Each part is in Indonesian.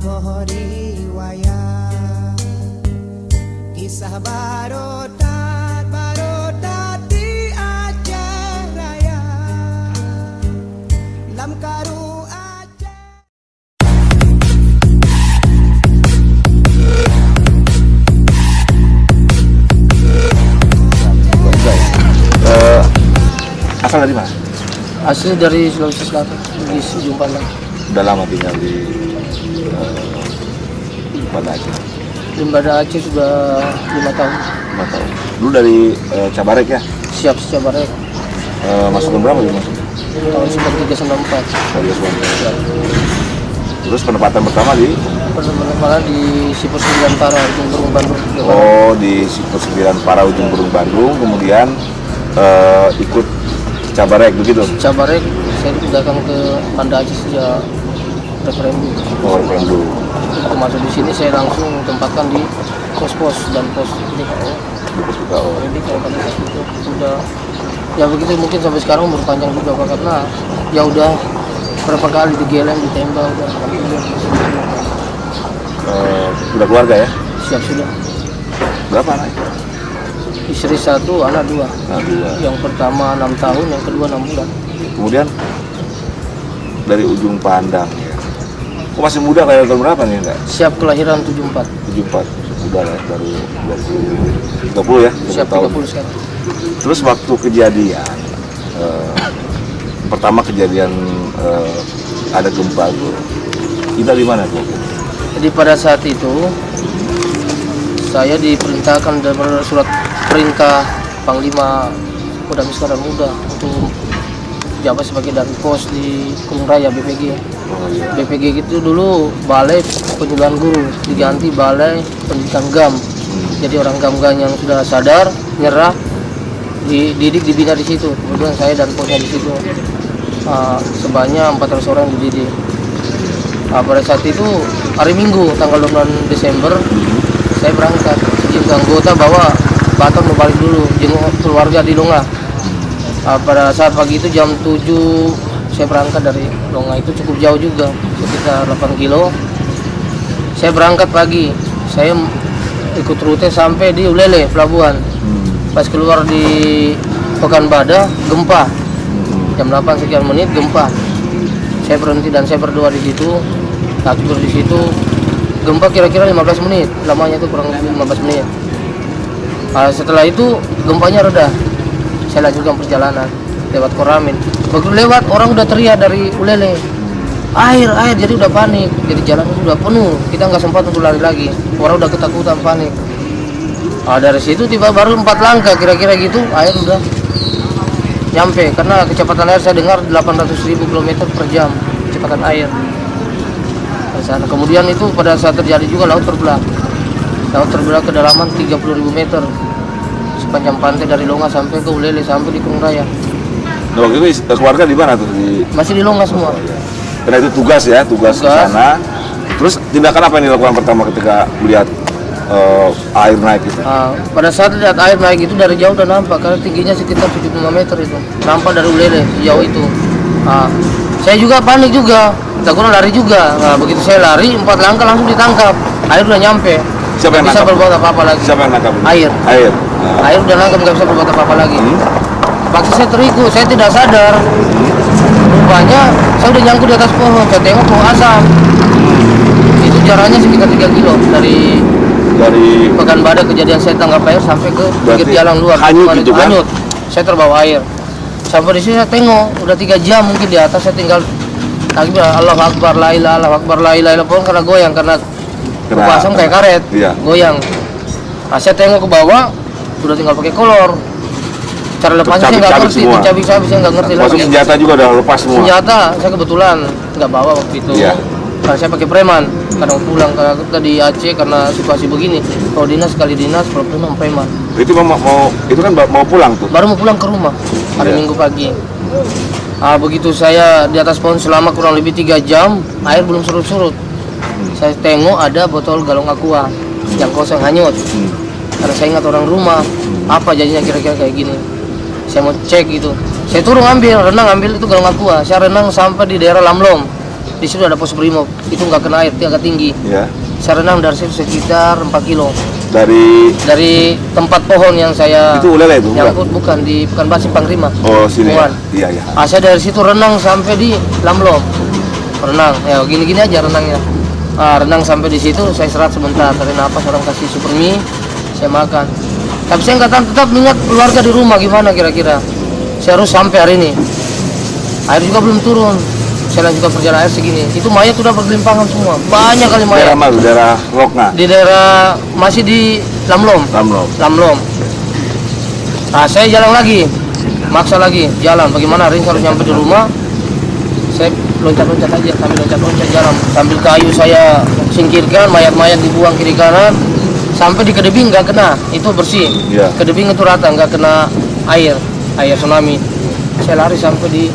poho riwayat kisah barodat di Aceh Raya lam karu Aceh. Asal dari mana? Asli dari Sulawesi Selatan, di Ujung Pandang. Udah lama tinggal di Banda Aceh. Di Banda Aceh sudah 5 tahun. 5 tahun. Dulu dari Cabarek ya? Siap Cabarek. Masuk tahun berapa masuk? Tahun 1394. Terus penempatan pertama di? Penempatan di Sipur 9 Para, Ujung Berung, Bandung. Oh, di Sipur 9 Para, Ujung Berung, Bandung. Kemudian ikut Cabarek begitu? Cabarek, saya datang ke Banda Aceh sejak referendum. Oh, referendum. Begitu masuk di sini saya langsung tempatkan di pos-pos dan pos DKO. Di pos DKO. Jadi kalau pada saat itu sudah ya begitu, mungkin sampai sekarang berpanjang juga Pak, karena ya udah berapa kali digeleng, ditembak, Sudah keluarga ya? Siap sudah. Berapa anak? Istri 1, anak 2. Anak 2. Yang pertama 6 tahun, yang kedua 6 bulan. Kemudian dari Ujung Pandang ya. Oh, masih muda, kayak tahun berapa nih enggak? Siap kelahiran 74. 74. Sudah lah, baru 30 ya? Siap 30 sekarang. Terus waktu kejadian pertama kejadian ada gempa tuh, kita di mana tuh? Jadi pada saat itu saya diperintahkan dalam surat perintah Panglima Kodam Iskandar Muda untuk jabat sebagai dan pos di Kurung Raya BPG. Oh, iya. BPG itu dulu Balai Penyuluhan Guru, diganti Balai Pendidikan GAM. Jadi orang GAM-GAM yang sudah sadar, nyerah, dididik, dibina di situ. Kemudian saya dan posnya di situ sebanyak 400 orang dididik. Pada saat itu hari Minggu tanggal 29 Desember saya berangkat izin ke anggota bawa baton mau balik dulu jenguk keluarga di Longa. Pada saat pagi itu jam 7 saya berangkat dari Longa, itu cukup jauh juga, sekitar 8 kilo. Saya berangkat pagi, saya ikut rute sampai di Ulele pelabuhan. Pas keluar di Pekanbadak gempa, jam 8 sekian menit gempa. Saya berhenti dan saya berdoa di situ. Saat di situ gempa kira-kira 15 menit, lamanya itu kurang lebih 15 menit. Setelah itu gempanya reda. Saya lanjutkan perjalanan lewat Koramin. Begitu lewat, orang udah teriak dari Ulele, air, jadi udah panik. Jadi jalan udah penuh, kita nggak sempat untuk lari lagi. Orang udah ketakutan, panik. Dari situ tiba baru 4 langkah kira-kira gitu, air udah nyampe. Karena kecepatan air saya dengar 800.000 km per jam kecepatan air. Kemudian itu pada saat terjadi juga laut terbelah. Laut terbelah kedalaman 30.000 meter sepanjang pantai dari Longa sampai ke Ulele sampai di Kurung Raya. Nah, waktu itu keluarga di mana tuh? Masih di Longa semua. Oh, ya. Karena itu tugas di sana. Terus tindakan apa yang dilakukan pertama ketika melihat air naik itu? Pada saat lihat air naik itu dari jauh udah nampak, karena tingginya sekitar 75 meter itu. Nampak dari Ulele jauh itu. Saya juga panik juga, takutnya lari juga. Begitu saya lari 4 langkah langsung ditangkap. Air udah nyampe. Siapa yang bisa nangkap? berbuat apa-apa lagi. Siapa yang nangkap? Air. Air udah nangkap, nggak bisa berbuat apa-apa lagi. Paksa saya terikut, saya tidak sadar. Rupanya saya udah nyangkut di atas pohon, saya tengok pohon asam. Itu jaraknya sekitar 3 kilo dari Pekanbadak kejadian saya tangkap air sampai ke pinggir jalan luar. Hanyut itu kan? Hanyut. Saya terbawa air. Sampai di sini saya tengok, udah 3 jam mungkin di atas, saya tinggal takbir Allahu Akbar, la ilaha illallah, Akbar, la ilaha illallah, karena goyang, karena pasang kayak karet, iya. Goyang. Saya tengok ke bawah, sudah tinggal pakai kolor. Cara lepasnya saya nggak ngerti, dicabik-cabik saya nggak ngerti lagi. Masuk senjata juga udah lepas semua? Senjata, saya kebetulan nggak bawa waktu itu. Iya. Saya pakai preman, kadang pulang kita di Aceh karena situasi begini. Kalau dinas sekali dinas, kalau preman. Itu itu kan mau pulang tuh? Baru mau pulang ke rumah hari Minggu pagi. Begitu saya di atas pohon selama kurang lebih 3 jam, air belum surut-surut. Saya tengok ada botol galon aqua yang kosong hanyut. Karena saya ingat orang rumah, apa jadinya kira-kira kayak gini. Saya mau cek gitu. Saya turun renang ambil itu galon aqua. Saya renang sampai di daerah Lamlom. di situ ada pos brimob, itu nggak kena air, dia agak tinggi. Ya. Saya renang dari situ sekitar 4 kilo. Dari Tempat pohon yang saya itu Ulele itu? nyangkut, bukan di Pekanbarsih Panglima. Oh, sini ya? Bukan. Iya, iya. Saya dari situ renang sampai di Lamlom. Renang, ya gini-gini aja renangnya. Renang sampai di situ, saya istirahat sebentar, tarik nafas, orang kasih super mie, saya makan. Tapi saya nggak tahan, tetap ingat keluarga di rumah gimana kira-kira. Saya harus sampai hari ini. Air juga belum turun. Saya lanjutkan perjalanan air segini. Itu mayat sudah bergelimpangan semua. Banyak kali mayat. Daerah mana? Daerah Lokna? Di daerah masih di Lamlom. Lamlom. Saya jalan lagi. Maksa lagi jalan. Bagaimana hari ini harus nyampe di rumah. Saya loncat-loncat aja, sambil loncat-loncat jalan. Sambil kayu saya singkirkan, mayat-mayat dibuang kiri kanan. Sampai di Kedebing nggak kena, itu bersih. Yeah. Kedebing itu rata, nggak kena air tsunami. Saya lari sampai di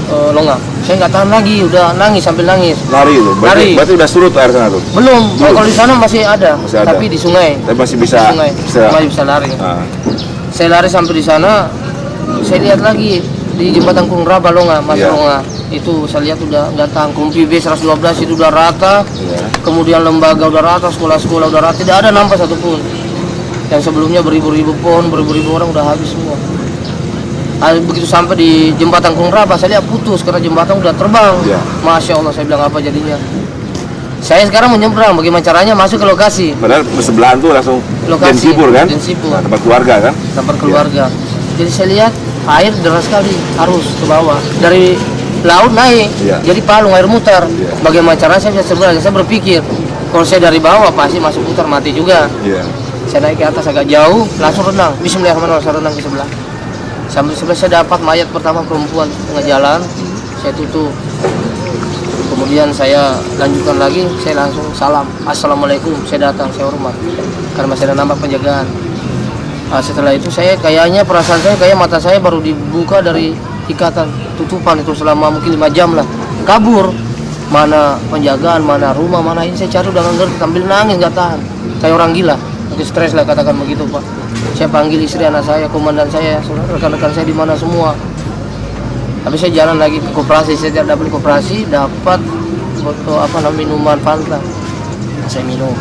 Longa. Saya nggak tahan lagi, udah nangis sambil nangis. Lari itu? Lari. Berarti udah surut air sana tuh? Belum. Kalau di sana masih ada, tapi di sungai. Tapi masih bisa. Di sungai. Masih bisa lari. Saya lari sampai di sana, saya lihat lagi di jembatan Kung Raba Longa, Longa. Itu saya lihat udah nggak tahan. Kumpi B112 itu udah rata. Kemudian lembaga udah rata, sekolah-sekolah udah rata, tidak ada nampak satupun. Yang sebelumnya beribu-ribu pohon, beribu-ribu orang udah habis semua. Begitu sampai di jembatan Kung Raba, saya lihat putus karena jembatan udah terbang. Masya Allah, saya bilang apa jadinya. Saya sekarang menyeberang, bagaimana caranya masuk ke lokasi. Padahal bersebelahan tuh langsung lokasi, Densipur kan? Densipur. Nah, tempat keluarga kan? Tempat keluarga. Jadi saya lihat air deras sekali, arus ke bawah. Dari laut naik, jadi palung air mutar. Bagaimana caranya saya bisa seberang? Saya berpikir, kalau saya dari bawah pasti masuk putar mati juga. Saya naik ke atas agak jauh, langsung renang. Bismillahirrahmanirrahim, saya renang ke sebelah. Sampai sebelah saya dapat mayat pertama perempuan tengah jalan, saya tutup. Kemudian saya lanjutkan lagi, saya langsung salam, assalamualaikum, saya datang, saya hormat, karena masih ada nambah penjagaan. Setelah itu saya kayaknya perasaan saya kayak mata saya baru dibuka dari ikatan tutupan itu selama mungkin 5 jam lah, kabur. Mana penjagaan, mana rumah, mana ini saya cari udah nggak ngerti, sambil nangis nggak tahan, kayak orang gila, mungkin stres lah katakan begitu Pak. Saya panggil istri, anak saya, komandan saya, rekan-rekan saya di mana semua. Tapi saya jalan lagi ke koperasi, saya tidak dapat koperasi, dapat minuman Fanta. Saya minum.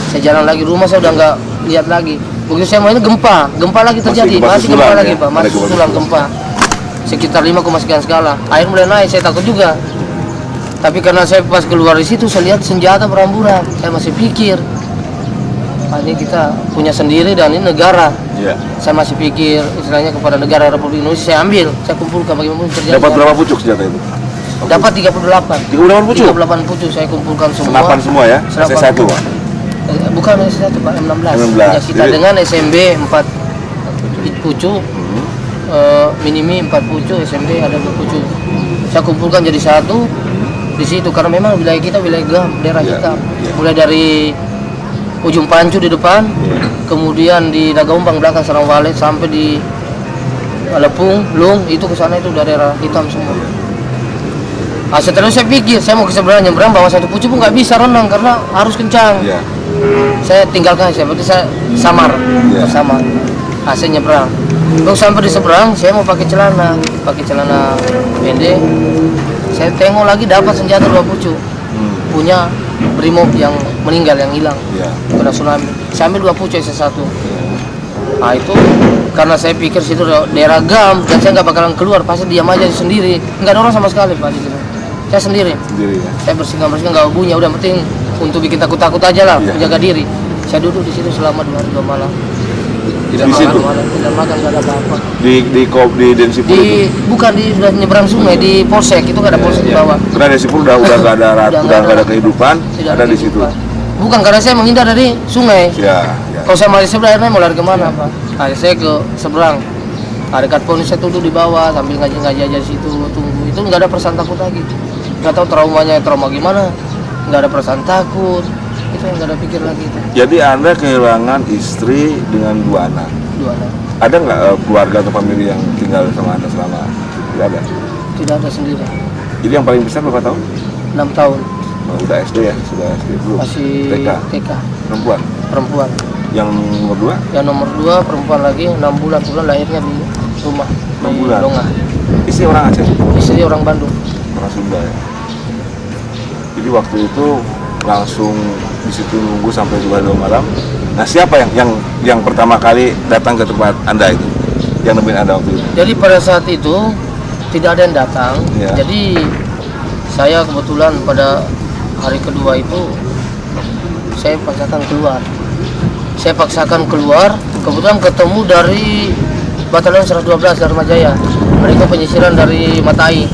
Saya jalan lagi rumah, saya udah nggak lihat lagi. Begitu saya mau ini gempa lagi terjadi, masih gempa lagi Pak, masih susulan gempa. Sekitar 5, sekian skala. Air mulai naik, saya takut juga. Tapi karena saya pas keluar di situ, saya lihat senjata beramburan. Saya masih pikir, ini kita punya sendiri dan ini negara. Saya masih pikir istilahnya kepada negara Republik Indonesia, saya ambil, saya kumpulkan bagaimana terjadi. Dapat berapa pucuk senjata itu? Dapat 38. 38 pucuk? 38 pucuk saya kumpulkan semua. Senapan semua ya? S1 Pak? Bukan S1 Pak, M16. Ya, kita jadi, dengan SMB 4 pucuk, minimi 4 pucuk, SMB ada 2 pucuk. Saya kumpulkan jadi satu di situ karena memang wilayah kita wilayah GAM, daerah hitam. Mulai dari ujung Pancu di depan, kemudian di Dagaumbang belakang Sarang Walet sampai di Lepung, Lung, itu ke sana itu daerah hitam semua. Setelah saya pikir, saya mau ke seberang nyebrang bawa satu pucuk pun nggak bisa renang karena harus kencang. Saya tinggalkan, berarti saya samar, bersama. Saya nyebrang. Lalu sampai di seberang, saya mau pakai celana pendek. Saya tengok lagi dapat senjata 2 pucuk, punya brimob yang meninggal, yang hilang kena tsunami. Saya ambil 2 pucuk, S1. Itu karena saya pikir situ daerah GAM dan saya nggak bakalan keluar, pasti diam aja sendiri, nggak ada orang sama sekali Pak di situ. Saya sendiri ya? Saya bersihkan nggak bunyi, udah penting untuk bikin takut aja lah, menjaga diri. Saya duduk di situ selama 2 hari 2 malam. Tidak makan, nggak ada apa-apa. Di Densipur itu? Bukan, sudah nyebrang sungai di Polsek, itu nggak ada Polsek di bawah. Karena Densipur udah nggak ada kehidupan, ada di situ. Bukan, karena saya menghindar dari sungai. Kalau saya masih seberang, airnya mau lari kemana Pak? Saya ke seberang. Dekat pohon saya duduk di bawah sambil ngaji aja di situ, tunggu. Itu nggak ada perasaan takut lagi. Nggak tahu trauma gimana. Nggak ada perasaan takut. Itu yang nggak ada pikir lagi itu. Jadi Anda kehilangan istri dengan 2 anak. 2 anak. Ada nggak keluarga atau famili yang tinggal sama Anda selama? Tidak ada. Tidak ada sendiri. Jadi yang paling besar berapa tahun? 6 tahun. Udah SD ya? Sudah SD belum? Masih TK. Perempuan. Yang nomor 2? Yang nomor 2 perempuan lagi, 6 bulan lahirnya di rumah. 6 bulan. Longa. Istri orang Aceh? Istri orang Bandung. Orang Sunda ya? Jadi waktu itu langsung di situ nunggu sampai 2 malam. Nah, siapa yang pertama kali datang ke tempat Anda itu? Yang nemuin Anda waktu itu? Jadi pada saat itu tidak ada yang datang. Ya. Jadi saya kebetulan pada hari kedua itu saya paksakan keluar. Kebetulan ketemu dari Batalion 112 Dharma Jaya. Mereka penyisiran dari Matai,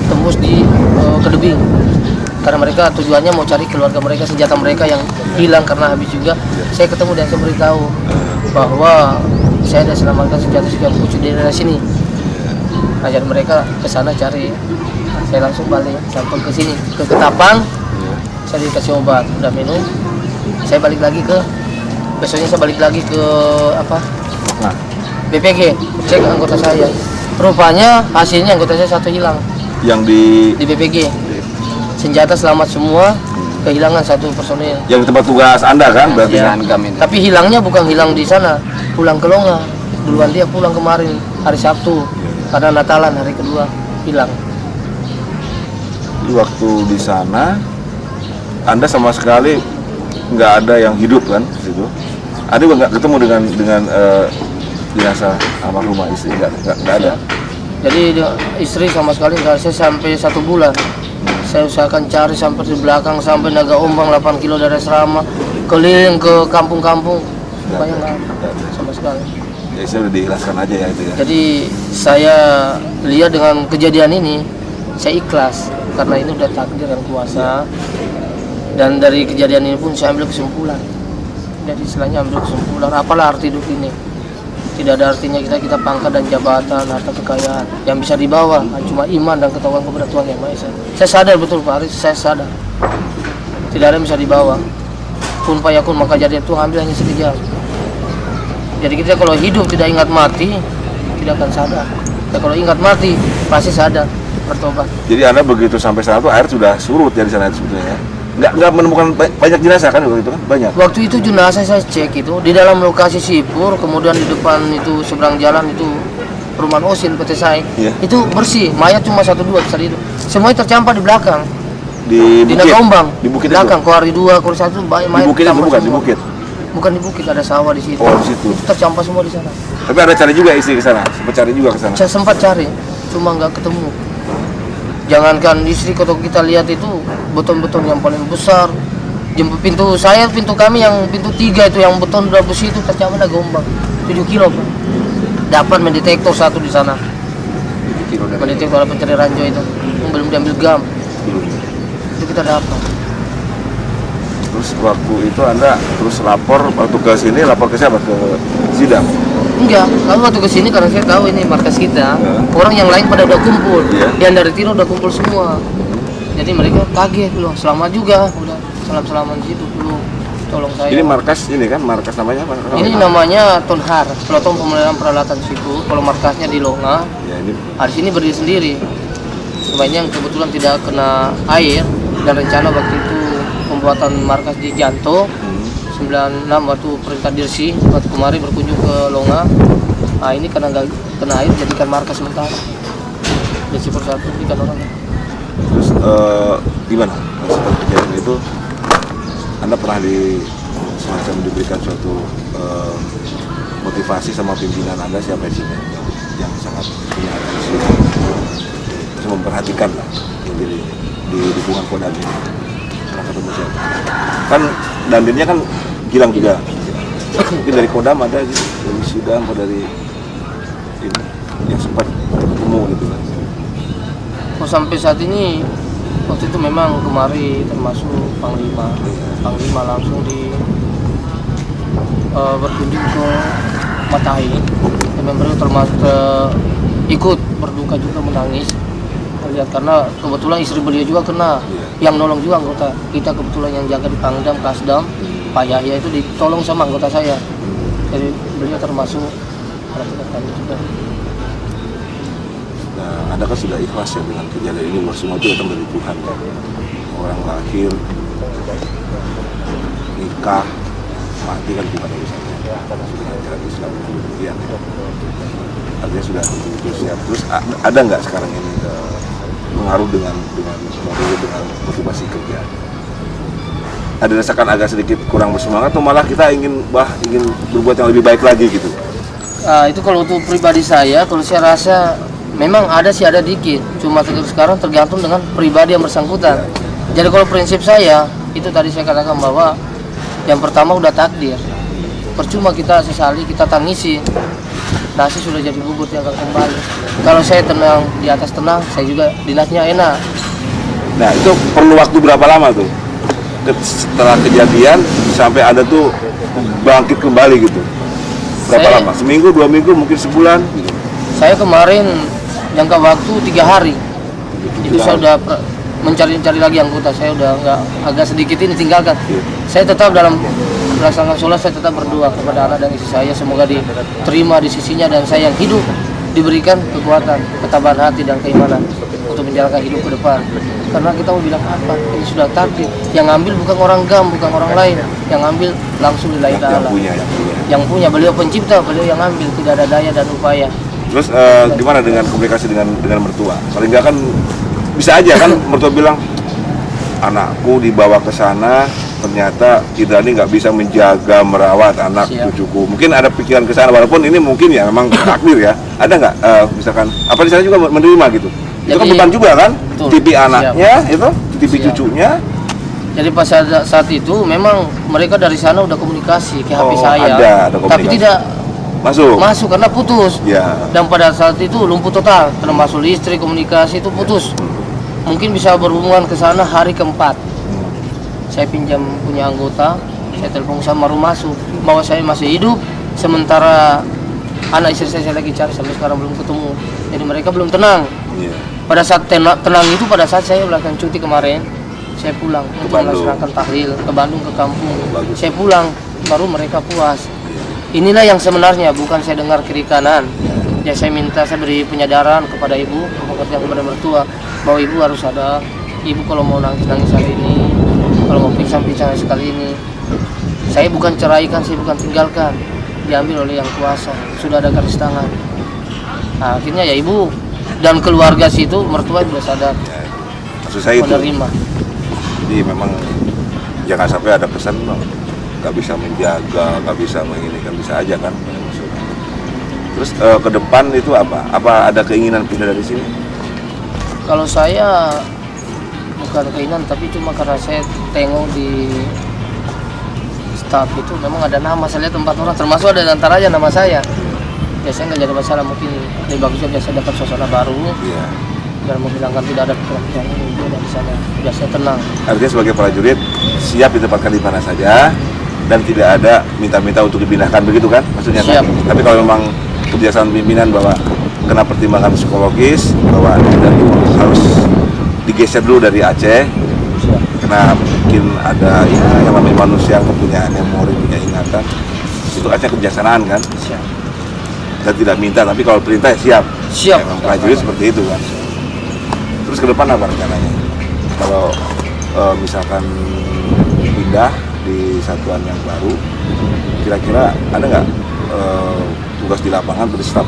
tembus di Kedebing. Karena mereka tujuannya mau cari keluarga mereka, senjata mereka yang hilang karena habis juga. Saya ketemu dan saya beritahu bahwa saya ada selamatkan senjata yang pucuk di daerah sini. Ajar mereka ke sana cari. Saya langsung balik sampai ke sini ke Ketapang. Saya dikasih obat, udah minum. Saya balik lagi besoknya saya balik lagi ke BPG, cek anggota saya. Rupanya hasilnya anggota saya satu hilang. Yang Di BPG. Senjata selamat semua, kehilangan satu personil. yang di tempat tugas Anda kan berarti? Ya. Tapi hilangnya bukan hilang di sana, pulang ke Longa. Duluan dia pulang kemarin hari Sabtu, karena Natalan hari kedua hilang. Jadi waktu di sana Anda sama sekali nggak ada yang hidup kan di situ? Ada nggak ketemu dengan jenazah almarhumah istri? Nggak ada. Jadi istri sama sekali nggak, saya sampai 1 bulan. Saya usahakan cari sampai di belakang, sampai Naga Ombang 8 kilo dari asrama, keliling ke kampung-kampung, banyak nggak ada sama sekali. Ya saya udah diikhlaskan aja ya itu ya. Jadi saya lihat dengan kejadian ini, saya ikhlas karena ini udah takdir dan kuasa. Dan dari kejadian ini pun saya ambil kesimpulan. Jadi istilahnya ambil kesimpulan, apalah arti hidup ini. Tidak ada artinya kita pangkat dan jabatan, harta kekayaan yang bisa dibawa, cuma iman dan ketakwaan kepada Tuhan Yang Maha Esa. Saya sadar betul Pak Aris, saya sadar. Tidak ada yang bisa dibawa. Kun fayakun, maka jadi Tuhan ambil hanya sekejap. Jadi kita kalau hidup tidak ingat mati, tidak akan sadar. Dan kalau ingat mati, pasti sadar, bertobat. Jadi Anda begitu sampai sana tuh air sudah surut ya di sana sebetulnya. Nggak menemukan banyak jenazah kan waktu itu kan? Banyak. Waktu itu jenazah saya cek itu di dalam lokasi sipur, kemudian di depan itu seberang jalan itu perumahan Osin PT Sai. Iya. Itu bersih, mayat cuma 1-2 besar itu. Semuanya tercampur di belakang. Di Naga Ombang. Di bukit belakang, itu. Kuari 2, Kuari 1, mayat Di bukit itu tercampur bukan semua. di bukit. Bukan di bukit, ada sawah di situ. Oh, di situ. Itu tercampur semua di sana. Tapi ada cari juga istri ke sana. Sempat cari juga ke sana. Saya sempat cari, cuma nggak ketemu. Jangankan istri, kalau kita lihat itu beton-beton yang paling besar. Pintu kami yang pintu 3 itu yang beton udah besi itu tercampur Naga Ombang 7 kilo Pak. Dapat mendetektor 1 di sana. Mendetektor pencari ranjau itu belum diambil gam. Itu kita dapat. Terus waktu itu Anda terus lapor waktu ke sini, lapor ke siapa? Ke Sidang? Enggak, kalau waktu kesini karena saya tahu ini markas kita, orang yang lain pada udah kumpul, yang dari Tiro udah kumpul semua. Jadi mereka kaget loh, selamat juga, udah salam-salaman di situ dulu, tolong saya. Ini markas markas namanya apa? Ini namanya Tonhar, Peloton Pemeliharaan Peralatan Sipur. Kalau markasnya di Longa, Ya, ini di sini berdiri sendiri. Sebenarnya kebetulan tidak kena air dan rencana waktu itu pembuatan markas di Janto 96 waktu perintah Dirsi waktu kemarin berkunjung ke Longa. Nah ini karena nggak kena air jadikan markas sementara di Sipur 1 di orang. terus gimana setelah kejadian itu Anda pernah semacam diberikan suatu motivasi sama pimpinan Anda, siapa sih yang sangat punya atensi terus memperhatikan lah di lingkungan Kodam ini? Pernah ketemu siapa? Kan Dandirnya kan hilang juga. Mungkin dari Kodam ada gitu, dari Sidang atau dari ini yang sempat ketemu gitu kan. Oh, sampai saat ini waktu itu memang kemari termasuk Panglima langsung berkunjung ke Matai. Dan beliau termasuk ikut berduka juga, menangis lihat karena kebetulan istri beliau juga kena, yang nolong juga anggota kita kebetulan yang jaga di Pangdam Kasdam Pak Yahya itu ditolong sama anggota saya. Jadi beliau termasuk kami juga. Nah, Anda kan sudah ikhlas ya dengan kejadian ini, bahwa semua itu datang dari Tuhan kan. Orang lahir, nikah, mati kan bukan urusannya. Sudah ajaran Islam itu demikian ya. Artinya sudah siap. Terus ada nggak sekarang ini pengaruh dengan masih kerja? Ada rasakan agak sedikit kurang bersemangat atau malah kita ingin berbuat yang lebih baik lagi gitu? Itu kalau untuk pribadi saya, kalau saya rasa memang ada dikit. Cuma sekarang tergantung dengan pribadi yang bersangkutan. Jadi kalau prinsip saya, itu tadi saya katakan bahwa yang pertama udah takdir. Percuma kita sesali, kita tangisi. Nasi sudah jadi bubur yang akan kembali. Kalau saya tenang, di atas tenang, saya juga dinasnya enak. Nah itu perlu waktu berapa lama tuh? Setelah kejadian sampai ada tuh bangkit kembali gitu? Berapa lama? Seminggu, 2 minggu, mungkin sebulan gitu? Saya kemarin jangka waktu 3 hari. Itu saya udah mencari lagi anggota. Saya udah nggak, agak sedikit ini tinggalkan. Saya tetap dalam melaksanakan sholat, saya tetap berdoa kepada Allah dan istri saya, semoga diterima di sisinya dan saya yang hidup diberikan kekuatan, ketabahan hati dan keimanan untuk menjalankan hidup ke depan. Karena kita mau bilang apa? Ini sudah takdir. Yang ngambil bukan orang GAM, bukan orang lain. Yang ngambil langsung lillahi ta'ala. Yang punya, beliau pencipta, beliau yang ngambil, tidak ada daya dan upaya. Terus gimana dengan komunikasi dengan mertua? Paling nggak kan bisa aja kan mertua bilang, anakku dibawa ke sana, ternyata Idrani nggak bisa menjaga, merawat anak cucuku. Mungkin ada pikiran ke sana, walaupun ini mungkin ya memang takdir ya. Ada nggak misalkan apa di sana juga menerima gitu? Itu kan beban juga kan? TV anaknya itu, TV cucunya. Jadi pas saat itu memang mereka dari sana udah komunikasi ke HP saya, ada komunikasi. tapi tidak masuk karena putus. Ya. Dan pada saat itu lumpuh total, termasuk listrik, komunikasi itu putus. Mungkin bisa berhubungan ke sana hari keempat. Saya pinjam punya anggota, saya telepon sama baru masuk bahwa saya masih hidup, sementara anak istri saya lagi cari sampai sekarang belum ketemu. Jadi mereka belum tenang. Pada saat tenang itu, pada saat saya melakukan cuti kemarin, saya pulang untuk melaksanakan tahlil ke Bandung, ke kampung. Saya pulang, baru mereka puas. Inilah yang sebenarnya, bukan saya dengar kiri kanan. Ya saya minta, saya beri penyadaran kepada ibu, kepada mertua, bahwa ibu harus ada. Ibu kalau mau nangis hari ini, kalau mau pingsan sekali ini, saya bukan ceraikan, saya bukan tinggalkan, diambil oleh yang kuasa, sudah ada garis tangan. Nah, akhirnya ya ibu dan keluarga situ, mertua sudah sadar. Maksud saya itu, menerima. Jadi memang jangan sampai ada pesan nggak bisa menjaga, nggak bisa menginikan, bisa aja kan. Terus ke depan itu apa? Apa ada keinginan pindah dari sini? Kalau saya bukan keinginan, tapi cuma karena saya tengok di staff itu memang ada nama, saya lihat 4 orang, termasuk ada antaranya nama saya. Biasanya nggak jadi masalah, mungkin lebih bagusnya biasa dapat suasana baru. Iya. Dan menghilangkan tidak ada pikiran ini di sana, biasanya tenang. Artinya sebagai prajurit siap ditempatkan di mana saja dan tidak ada minta-minta untuk dipindahkan, begitu kan maksudnya? Siap. Kan? Tapi kalau memang kebiasaan pimpinan bahwa kena pertimbangan psikologis bahwa harus digeser dulu dari Aceh, karena mungkin ada yang namanya manusia yang punya memori, punya ingatan, itu Aceh kebijaksanaan kan? Siap. Dan tidak minta, tapi kalau perintah ya siap. Memang prajurit seperti itu kan. Terus ke depan apa rencananya? Kalau misalkan pindah di satuan yang baru, kira-kira ada nggak tugas di lapangan beri staf?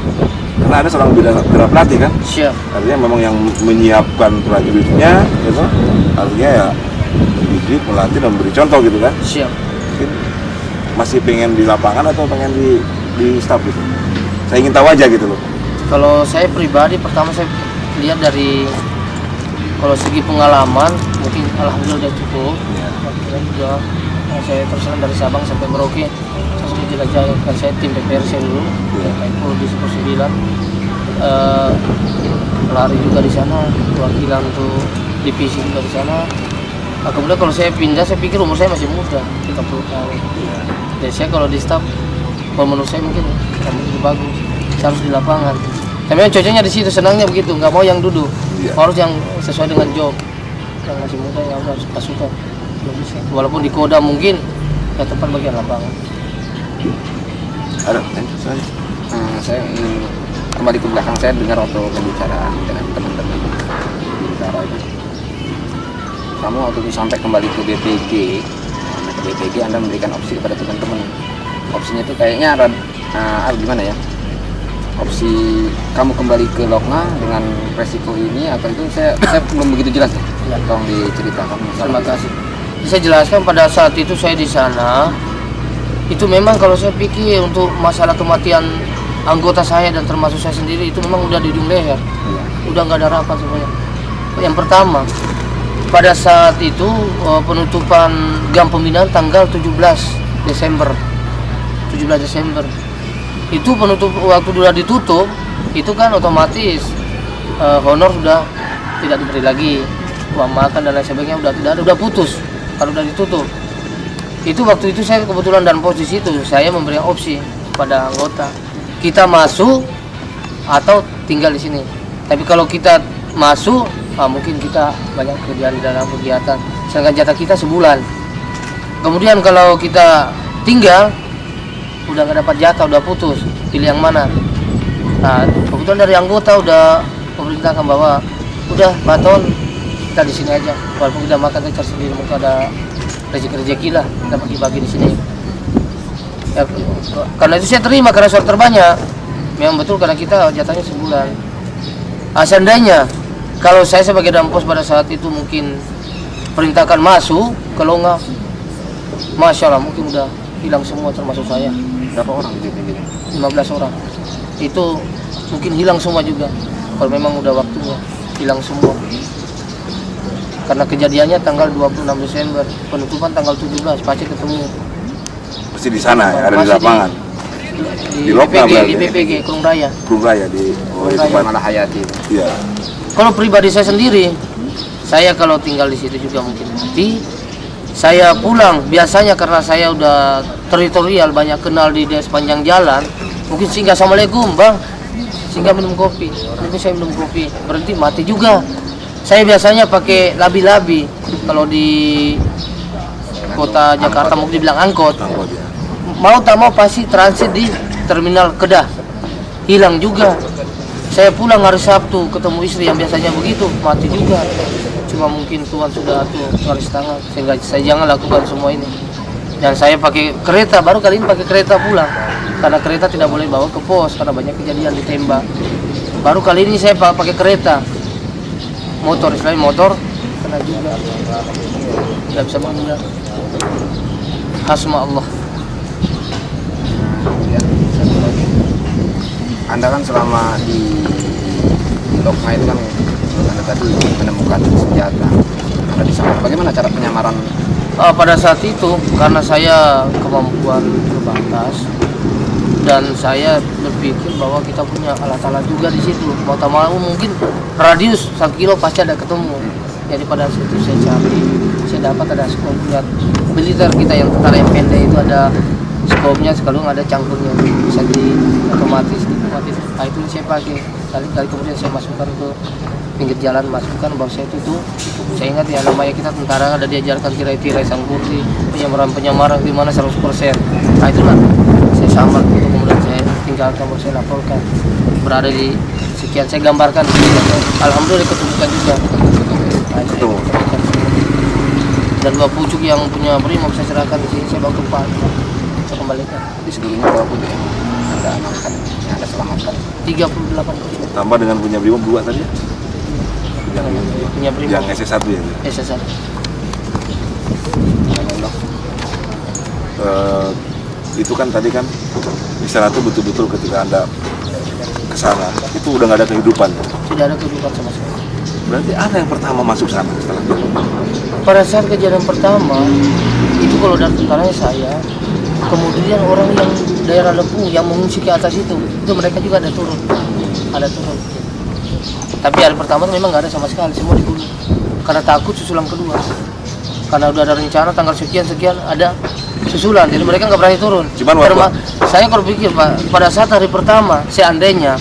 Karena ada seorang bina pelatih kan? Siap. Artinya memang yang menyiapkan prajuritnya, gitu. Artinya ya mendidik, melatih dan memberi contoh gitu kan? Siap. Mungkin masih pengen di lapangan atau pengen di staf gitu? Saya ingin tahu aja gitu loh. Kalau saya pribadi, pertama saya lihat dari kalau segi pengalaman, mungkin alhamdulillah udah cukup. Dan juga saya terus dari Sabang sampai Merauke, saya sudah jelajahkan, saya tim PPRC dulu, kayak di Super 9, lari juga di sana, perwakilan untuk divisi juga di sana. Nah, kemudian kalau saya pindah, saya pikir umur saya masih muda, 30 tahun. Jadi saya kalau di staff, kalau menurut saya mungkin lebih bagus, saya harus di lapangan. Tapi cocoknya di situ, senangnya begitu, nggak mau yang duduk, harus yang sesuai dengan job. Yang masih muda ya harus pasukan, belum bisa. Walaupun di Koda mungkin ya tempat bagian lapangan. Ada, saya ingin kembali ke belakang. Saya dengar waktu pembicaraan dengan teman-teman di utara itu, kamu waktu itu sampai kembali ke BPG, ke BPG Anda memberikan opsi kepada teman-teman. Opsinya itu kayaknya gimana ya, opsi kamu kembali ke Loknga dengan resiko ini atau itu saya belum begitu jelas nih. Ya. Tolong diceritakan. Terima kasih. Saya jelaskan pada saat itu saya di sana, itu memang kalau saya pikir untuk masalah kematian anggota saya dan termasuk saya sendiri itu memang udah di ujung leher, udah nggak ada harapan semuanya. Yang pertama, pada saat itu penutupan GAM pembinaan tanggal 17 Desember. Itu penutup waktu sudah ditutup, itu kan otomatis honor sudah tidak diberi lagi, uang makan dan lain sebagainya udah tidak ada, udah putus kalau udah ditutup. Itu waktu itu saya kebetulan dan posisi itu saya memberikan opsi pada anggota, kita masuk atau tinggal di sini. Tapi kalau kita masuk, mungkin kita banyak kerjaan di dalam kegiatan, sedangkan jatah kita sebulan. Kemudian kalau kita tinggal, udah nggak dapat jatah, udah putus, pilih yang mana. Nah, kebetulan dari anggota udah memerintahkan bahwa udah Baton kita di sini aja, walaupun kita makan kita sendiri, mungkin ada rezeki lah, kita bagi-bagi di sini. Ya, karena itu saya terima karena suara terbanyak. Memang betul karena kita jatahnya sebulan. Seandainya kalau saya sebagai dampos pada saat itu mungkin perintahkan masuk ke Loknga, Masya Allah mungkin udah hilang semua termasuk saya. Berapa orang di BPG? 15 orang. Itu mungkin hilang semua juga. Kalau memang udah waktunya hilang semua. Karena kejadiannya tanggal 26 Desember, penutupan tanggal 17, pasti ketemu. Pasti di sana ya, ada di Masih lapangan. Di Loknga BPG, berarti. di BPG, Kurung Raya. Kurung Raya di Kurung Raya. Malah Hayati. Iya. Kalau pribadi saya sendiri, saya kalau tinggal di situ juga mungkin mati. Saya pulang, biasanya karena saya udah teritorial, banyak kenal di sepanjang jalan, mungkin singgah assalamualaikum bang, singgah minum kopi, mungkin saya minum kopi, berhenti mati juga. Saya biasanya pakai labi-labi, kalau di kota Jakarta mungkin dibilang angkot. Angkot ya. Mau tak mau pasti transit di terminal Kedah, hilang juga. Saya pulang hari Sabtu ketemu istri yang biasanya begitu, mati juga. Cuma mungkin Tuhan sudah atur garis tangan sehingga saya jangan lakukan semua ini. Dan saya pakai kereta, baru kali ini pakai kereta pulang karena kereta tidak boleh bawa ke pos karena banyak kejadian ditembak. Baru kali ini saya pakai kereta, motor, istilahnya motor kena juga, tidak bisa menghindar. Hasma Allah. Ya, satu lagi. Anda kan selama di Loknga itu kan Anda tadi menemukan senjata. Anda di sana. Bagaimana cara penyamaran? Pada saat itu karena saya kemampuan terbatas dan saya berpikir bahwa kita punya alat-alat juga di situ. Mau tak mau mungkin radius 1 kilo pasti ada ketemu. Jadi pada saat itu saya cari, saya dapat ada skop lihat militer kita yang tentara yang pendek itu ada skopnya, sekalung ada cangkurnya bisa di otomatis. Nah itu saya pakai. Kali kemudian saya masukkan ke pinggir jalan, masukkan bahwa saya tutup. Saya ingat ya namanya kita tentara ada diajarkan tirai-tirai sangkurti, penyamaran di mana 100%. Nah itulah saya samar gitu, kemudian saya tinggalkan, bahwa saya laporkan berada di sekian, saya gambarkan di sini. Alhamdulillah ketemukan juga. Nah, Betul. Dan 2 pucuk yang punya brimob saya serahkan di sini, saya bawa ke Pak, saya kembalikan. Di seluruhnya berapa pucuk yang Anda amankan, yang Anda selamatkan? 38 pucuk. Tambah dengan punya Brimob 2 tadi. Punya brimob. Yang SS1 ya. SS1. Itu kan tadi kan di sana tuh betul-betul ketika Anda ke sana itu udah nggak ada kehidupan. Tidak ada kehidupan sama sekali. Berarti ada yang pertama masuk sana setelah itu. Pada saat kejadian pertama itu kalau dari tentaranya saya, kemudian orang yang daerah Lepung yang mengungsi ke atas itu mereka juga ada turun. Tapi hari pertama itu memang nggak ada sama sekali, semua dibunuh karena takut susulan kedua. Karena udah ada rencana tanggal sekian ada susulan, jadi mereka nggak berani turun. Cuman waktu Saya kalau pikir Pak, pada saat hari pertama seandainya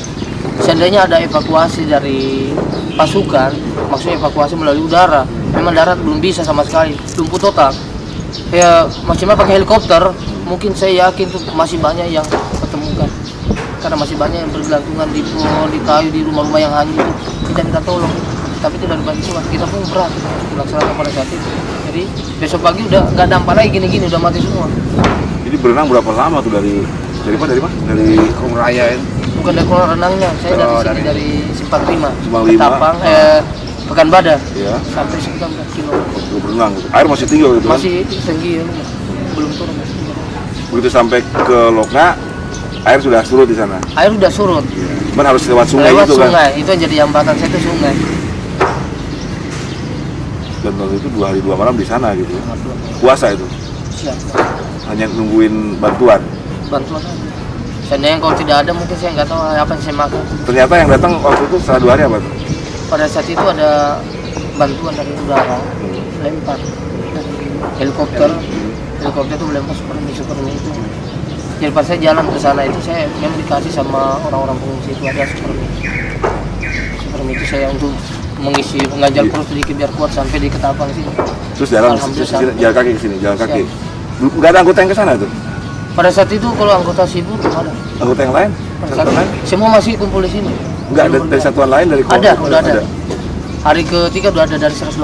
ada evakuasi dari pasukan, maksudnya evakuasi melalui udara, memang darat belum bisa sama sekali, lumpuh total. Ya maksimal pakai helikopter, mungkin saya yakin tuh masih banyak yang ketemukan. Karena masih banyak yang bergelantungan di pohon, di kayu, di rumah-rumah yang hanyut itu kita minta tolong, tapi tidak dibantu. Kita pun berat dilaksanakan pada saat itu. Jadi besok pagi udah nggak dampak lagi gini-gini, udah mati semua. Jadi berenang berapa lama tuh dari mana? Dari Kurung Raya itu. bukan dari kolam renangnya, saya dari sini dari Simpang 5, Simpang 5. Ketapang, Pekanbadan, Ya. sampai 19 kilo. Waktu berenang gitu. Air masih tinggi gitu kan? Masih tinggi ya, belum turun. Masih tinggi. Begitu sampai ke Lokna, air sudah surut di sana. Air udah surut, Cuman harus lewat sungai lewat itu kan. sungai, itu yang jadi hambatan saya itu sungai. Dan waktu itu 2 hari 2 malam di sana gitu. Puasa itu. Siap, Hanya nungguin bantuan. bantuan aja. Seandainya kalau tidak ada mungkin saya nggak tahu apa yang saya makan. Ternyata yang datang waktu itu setelah 2 hari apa tuh? Pada saat itu ada bantuan dari udara, lempar dari helikopter itu melempar super mie itu. Jadi pas saya jalan ke sana itu saya memang dikasih sama orang-orang pengungsi itu ada super mie itu saya untuk mengisi pengganjal perut sedikit biar kuat sampai di Ketapang sini. Terus jalan jalan kaki ke sini, jalan kaki. Enggak ada anggota yang ke sana tuh. Pada saat itu kalau anggota sibuk belum ada. Anggota yang lain? Pada Satuan saat lain? semua masih kumpul di sini. Enggak ada dari satuan lain dari Ada, udah ada. Hari ketiga udah ada dari 112.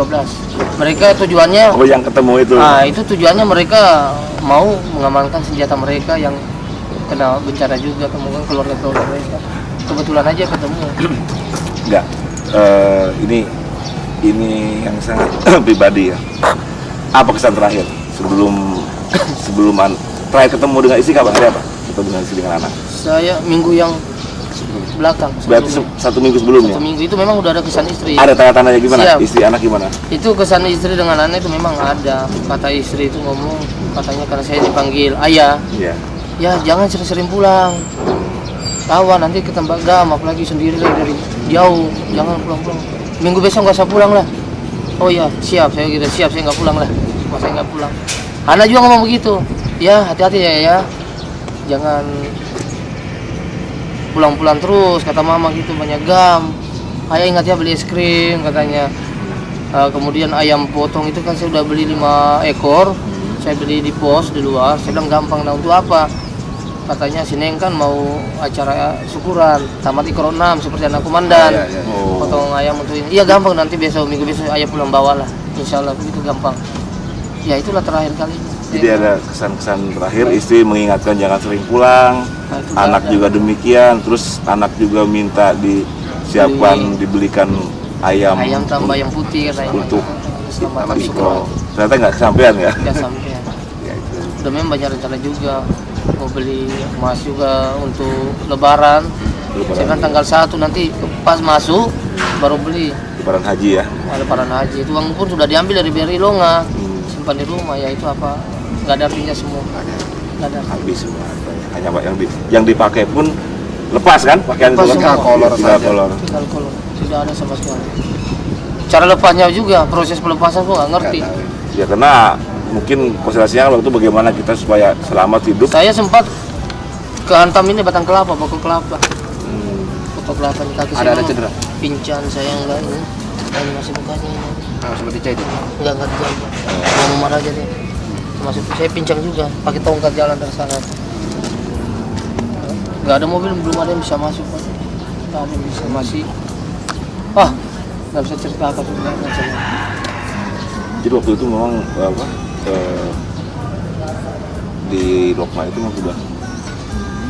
Mereka tujuannya Oh, yang ketemu itu. Nah, itu tujuannya mereka mau mengamankan senjata mereka yang kena bencana juga, kemudian keluarga mereka. Kebetulan aja ketemu. Enggak. Ini yang sangat pribadi ya. Apa kesan terakhir sebelum terakhir ketemu dengan istri kapan hari apa? Ketemu dengan istri dengan anak. Saya minggu yang belakang. Berarti satu minggu sebelumnya. Satu minggu itu memang udah ada kesan istri. Ada tanda-tandanya gimana? Siap. Istri anak gimana? Itu kesan istri dengan anak itu memang ada. Kata istri itu ngomong, katanya karena saya dipanggil ayah, Iya. ya jangan sering-sering pulang. Rawan nanti kita bagam, apalagi sendiri lagi dari jauh, jangan pulang-pulang. Minggu besok nggak usah pulang lah. Oh ya siap, saya gitu siap, saya nggak pulang lah. Saya nggak pulang. Anak juga ngomong begitu. Ya hati-hati ya, jangan pulang-pulang terus, kata mama gitu, banyak gam. Ayah ingat ya beli es krim katanya. Kemudian ayam potong itu kan saya udah beli 5 ekor, saya beli di pos di luar. Saya bilang gampang, nah untuk apa? Katanya si Neng kan mau acara syukuran tamat ikro 6 seperti anak komandan. Oh. Potong ayam untuk ini. Iya gampang, nanti minggu besok ayah pulang bawa lah. Insya Allah begitu gampang. Ya itulah terakhir kali. Jadi ada kesan-kesan terakhir, istri mengingatkan jangan sering pulang, Nah, itu anak ada. juga demikian, terus anak juga minta disiapkan, dibelikan ayam tambah yang putih katanya. untuk Selamat Ikro. Ternyata nggak kesampaian ya? Tidak sampai. Ya, itu. Udah memang banyak rencana juga mau beli emas juga untuk lebaran. Saya kan tanggal 1 nanti pas masuk baru beli. Lebaran haji ya. Lebaran haji itu uang pun sudah diambil dari BRI Longa, simpan di rumah. Ya itu apa, nggak ada artinya semua, nggak ada. Habis semua. Hanya yang dipakai pun lepas kan pakaian Lepas itu kan? semua. Kolor Tinggal saja. Kolor. kolor, tidak ada sama sekali. Cara lepasnya juga, proses pelepasan pun nggak ngerti. Ya karena mungkin konsentrasinya waktu itu bagaimana kita supaya selamat hidup. Saya sempat kehantam ini batang kelapa, pokok kelapa. Pokok kelapa di kaki Ada saya. cedera? Pincang saya enggak ini. Ini masih mukanya ini. Seperti itu. Enggak jalan. Mau marah aja deh. Masih saya pincang juga, pakai tongkat jalan dari sana. Enggak ada mobil, belum ada yang bisa masuk. Enggak ada yang bisa masih. Wah, nggak bisa cerita apa juga. Jadi waktu itu memang apa di Lokma itu memang sudah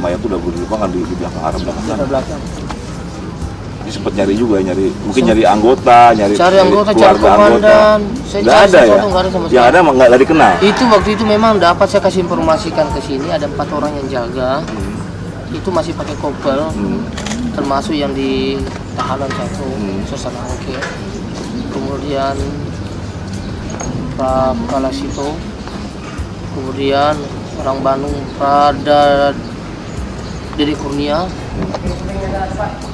mayat itu udah berlipangan di belakang arah belakang sana. Di belakang. Jadi sempat nyari juga, mungkin nyari anggota, nyari Anggota, cari keluarga komandan. Saya Nggak cari ada ya? sesuatu, nggak ada sama Yang sekali. ada nggak dikenal. Itu waktu itu memang dapat saya kasih informasikan ke sini ada 4 orang yang jaga. Itu masih pakai kopel, termasuk yang di tahanan satu, Sosana Angke. Kemudian Pak Kalasito, kemudian orang Bandung Prada Dede Kurnia,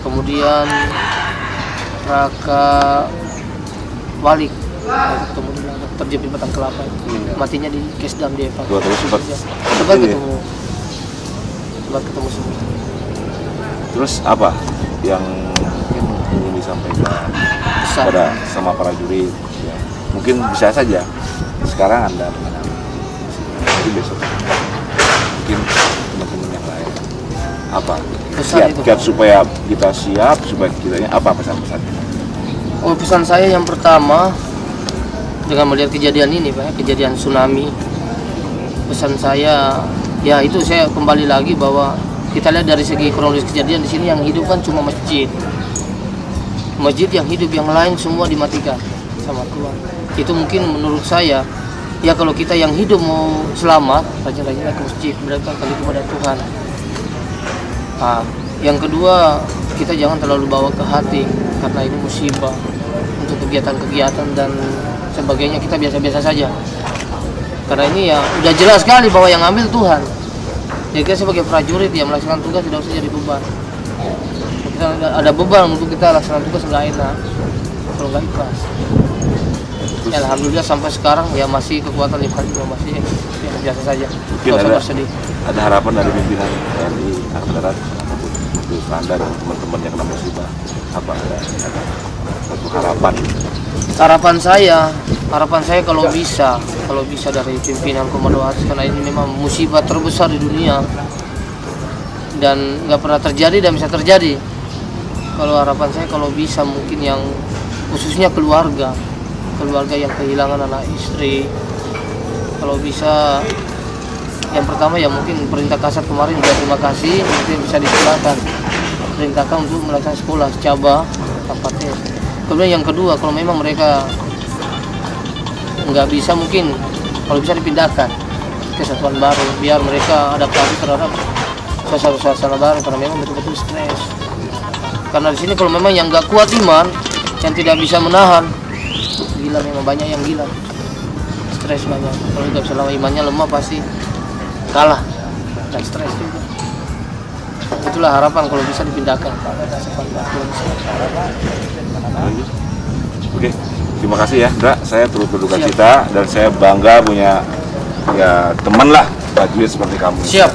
kemudian Raka Walik ketemu di belakang, terjepit batang kelapa, matinya di Kesdam di Eva. Dua terus sempat Sempat ini ya? ketemu semua. Terus apa yang mungkin ingin disampaikan Pesan. pada sama para jurid? Ya, mungkin bisa saja sekarang Anda mengenal, tapi besok mungkin teman-teman yang lain. Apa Pesan itu. kiat supaya kita siap, supaya kitanya apa pesan-pesannya? Oh, pesan saya yang pertama dengan melihat kejadian ini Pak, kejadian tsunami, pesan saya ya itu saya kembali lagi bahwa kita lihat dari segi kronologis kejadian di sini yang hidup kan cuma masjid. Masjid yang hidup, yang lain semua dimatikan sama Tuhan. Itu mungkin menurut saya, ya kalau kita yang hidup mau selamat, rajin-rajinlah ke masjid, berikan kali kepada Tuhan. Nah, yang kedua, kita jangan terlalu bawa ke hati karena ini musibah. Untuk kegiatan-kegiatan dan sebagainya kita biasa-biasa saja. Karena ini ya udah jelas sekali bahwa yang ambil Tuhan. Jadi kita sebagai prajurit yang melaksanakan tugas tidak usah jadi beban. Kita ada beban untuk kita laksanakan tugas nggak enak kalau nggak ikhlas. Ya, alhamdulillah sampai sekarang ya masih kekuatan ikhlas juga masih ya, biasa saja. Mungkin Nggak usah bersedih. ada harapan dari pimpinan TNI Angkatan Darat ataupun untuk Anda dan teman-teman yang kena musibah, apa ada satu harapan? Harapan saya kalau bisa dari pimpinan Komando Atas, karena ini memang musibah terbesar di dunia dan nggak pernah terjadi dan bisa terjadi. Kalau harapan saya kalau bisa mungkin yang khususnya keluarga yang kehilangan anak istri, kalau bisa yang pertama ya mungkin perintah Kasat kemarin juga terima kasih, mungkin bisa disekolahkan, perintahkan untuk melaksanakan sekolah cabang tempatnya. Kemudian yang kedua, kalau memang mereka nggak bisa, mungkin kalau bisa dipindahkan ke satuan baru biar mereka adaptasi terhadap suasana baru, karena memang betul-betul stres. Karena di sini kalau memang yang nggak kuat iman, yang tidak bisa menahan, gila, memang banyak yang gila, stres banyak. Kalau nggak bisa lama imannya lemah pasti kalah dan stres juga. Itulah harapan kalau bisa dipindahkan. Oke, terima kasih ya, Ndra. Saya turut berduka Siap. cita dan saya bangga punya ya teman lah prajurit seperti kamu. Siap.